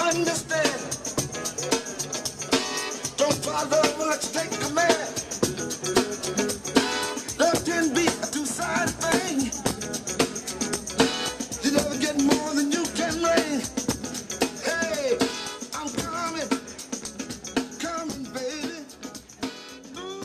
Understand. Don't follow, let's take command. Love can be a two-sided thing. You never get more than you can bring. Hey, I'm coming, baby. Ooh.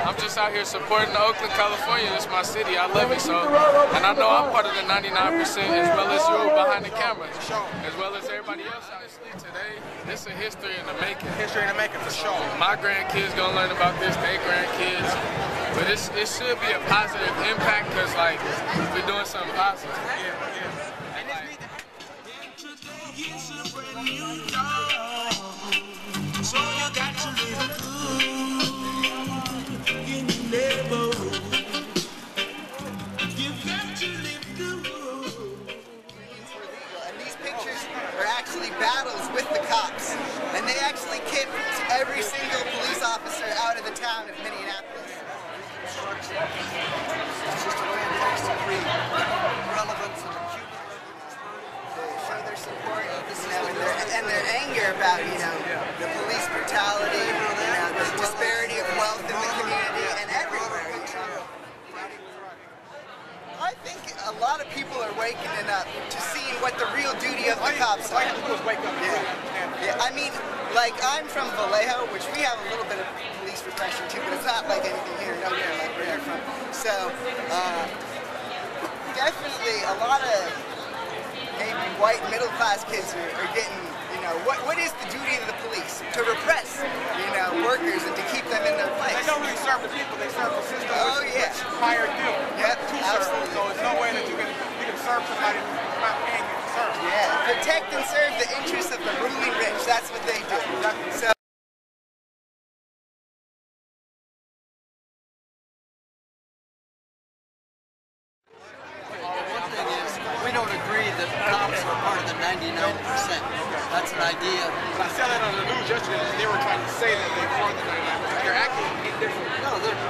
I'm just out here supporting Oakland, California. It's my city. I love it. So, and I know I'm part of the 99% as well as you behind the camera, as well as everybody else. Honestly, today, it's a history in the making. History in the making, for sure. My grandkids gonna learn about this, their grandkids. But it should be a positive impact because, like, we're doing something positive. Yeah. And like, it's a brand new dawn, so you got to live good. And these pictures are actually battles with the cops, and they actually kicked every single police officer out of the town of Minneapolis. It's just a fantastic read. Relevance of the Cuban They show their support, and their anger about, the police brutality, the disparity of wealth in the community, and everywhere. I think a lot of people are waking up to seeing what the real duty of the cops are. Yeah. I mean, like, I'm from Vallejo, which we have a little bit of police repression too, but it's not like anything here, nowhere like where you're from. So, definitely a lot of maybe white middle-class kids are getting, what is the duty of the police? To repress, workers and to keep them in their place. They don't really serve the people, they serve the system. Oh, yeah. Hired them. Yep, to absolutely. serve. So there's no way that you can serve somebody who's not paying you to serve. Yeah, protect and serve the interests of the ruling rich. That's what they do. So. One thing is, we don't agree that cops are part of the 99%. That's an idea. I saw that on the news yesterday. They were trying to say that they're part of the 99%. They're acting indifferent. No, they're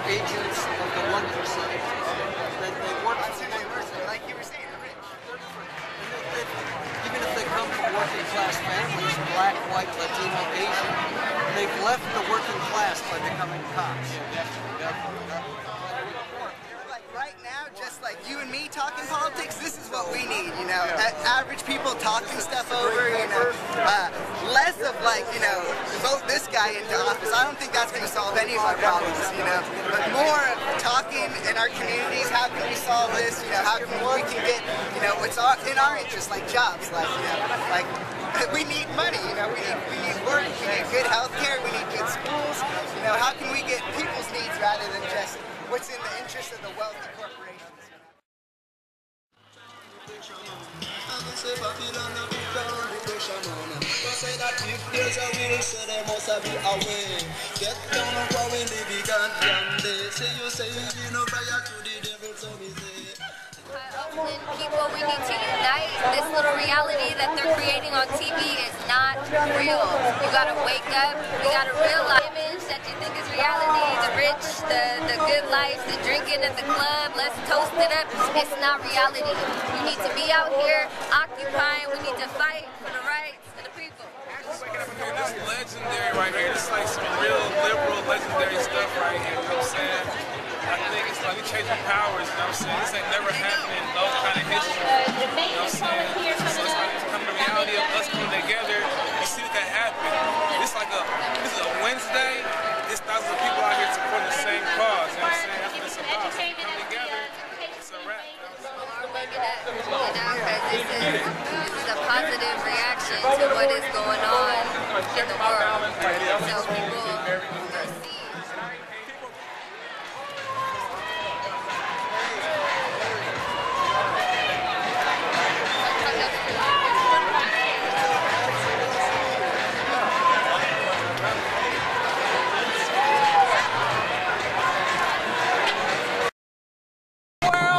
agents of the 1%. They work for the 1%. Like you were saying, the rich. Even if they come from working class families, black, white, Latino, Asian, they've left the working class by becoming cops. Right now, just like you and me talking politics, this is what we need, average people talking stuff over, less of like, vote this guy into office. I don't think that's going to solve any of our problems, but more of talking in our communities, how can we solve this, how can we get, what's in our interest, like jobs, like we need money, we need work, we need good health care, we need good schools, how can we get people's needs rather than just what's in the interest of the wealthy corporations. Oakland people, we need to unite. This little reality that they're creating on TV is not real. You gotta wake up, you gotta realize image that you think is reality, the rich, the good life, the drinking at the club, let's toast it up. It's not reality. You need to be out here occupying, we need to fight for the rights of the people. This is legendary right here. This is like some real liberal, legendary stuff right here. You know what I'm saying? I think it's like changing powers, you know what I'm saying? This ain't never happened in those kind of history, you know what I'm saying? So it's like it's coming to reality of us coming together. You see what that happened. This is a Wednesday. There's thousands of people out here supporting the same cause, you know what I'm saying? That's what it's about. So we come together, it's a wrap. This is a positive reaction to what is going on in the world. So people see.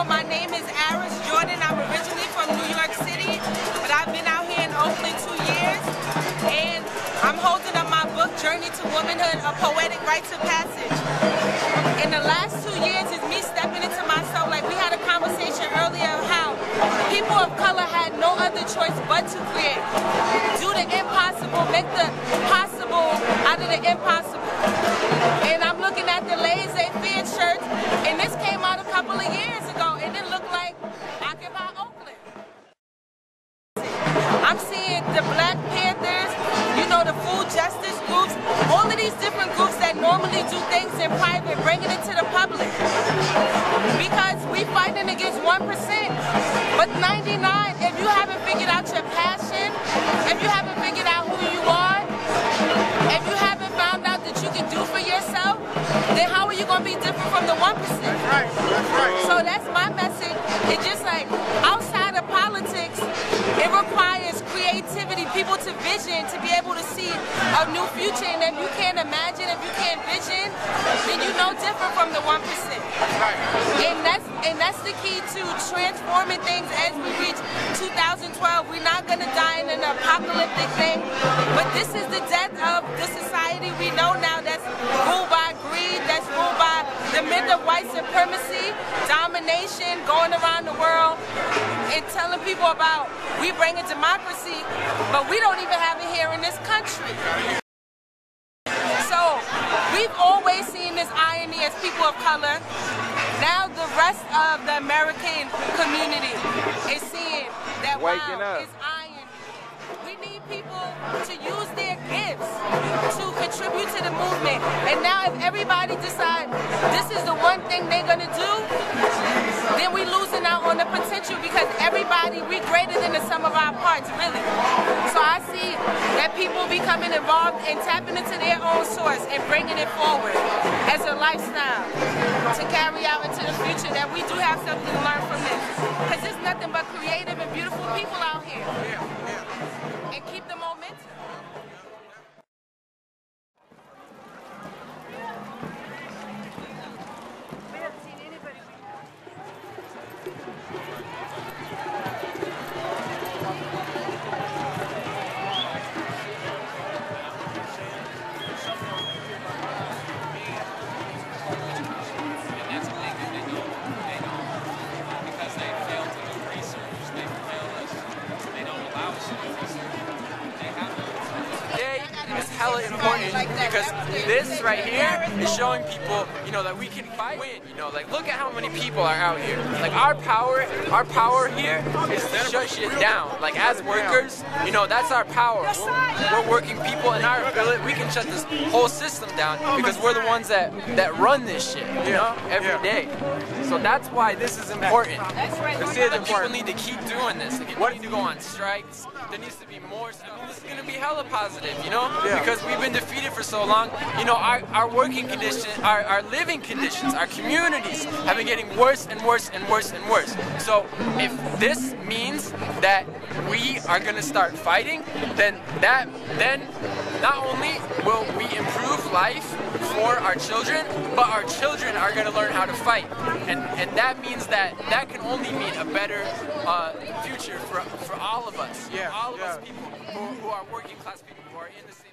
My name is Jordan. I'm originally from New York City, but I've been out here in Oakland 2 years, and I'm holding up my book, Journey to Womanhood, A Poetic Rites of Passage. In the last 2 years is me stepping into myself. Like we had a conversation earlier of how people of color had no other choice but to create. Do the impossible, make the possible out of the impossible. And I'm looking at the laissez-faire shirts, and this came out a couple of years ago, and it looked like Occupy Oakland. I'm seeing the Black Panthers, you know, the food justice groups, all of these different groups that normally do things in private, bringing it to the public. Because we fighting against 1%, but 99, if you haven't figured out your passion, if you haven't figured out who you are, if you haven't found out that you can do for yourself, then how are you going to be different from the 1%? That's right, that's right. So that's my message. It's just like, outside of politics, it requires creativity, people to vision, to be able to see a new future. And if you can't imagine, if you can't vision, then you're no different from the 1%. Right. And that's the key to transforming things as we reach 2012. We're not going to die in an apocalyptic thing, but this is the death of the society we know now that's ruled by greed, that's ruled by the myth of white supremacy, domination, going around the world and telling people about we bring in democracy, but we don't even have it here in this country. So we've always seen this irony as people of color. Now the rest of the American community is seeing that Waking wow, up. it's irony. We need people to use their gifts to contribute to the movement. And now if everybody decides this is the one thing they're gonna do, then we're losing out on the potential because everybody, we're greater than the sum of our parts, really. So I see that people becoming involved and tapping into their own source and bringing it forward as a lifestyle to carry out into the future, that we do have something to learn from this. Because there's nothing but creative and beautiful people out here. And keep the momentum. Hella important because this right here is showing people, you know, that we can win. You know, like look at how many people are out here. Like our power here is to shut shit down. Like as workers, you know, that's our power. We're working people in our ability. We can shut this whole system down because we're the ones that run this shit. You know, every day. So that's why this is important. This is important. People need to keep doing this. Like, we need to go on strikes. There needs to be more. I mean, this is gonna be hella positive, you know, because we've been defeated for so long. You know, our working conditions, our living conditions, our communities have been getting worse and worse and worse and worse. So if this means that we are gonna start fighting, then not only will we improve life for our children, but our children are gonna learn how to fight, and that means that can only mean a better future for all of us, all of us people who are working class people, who are in the same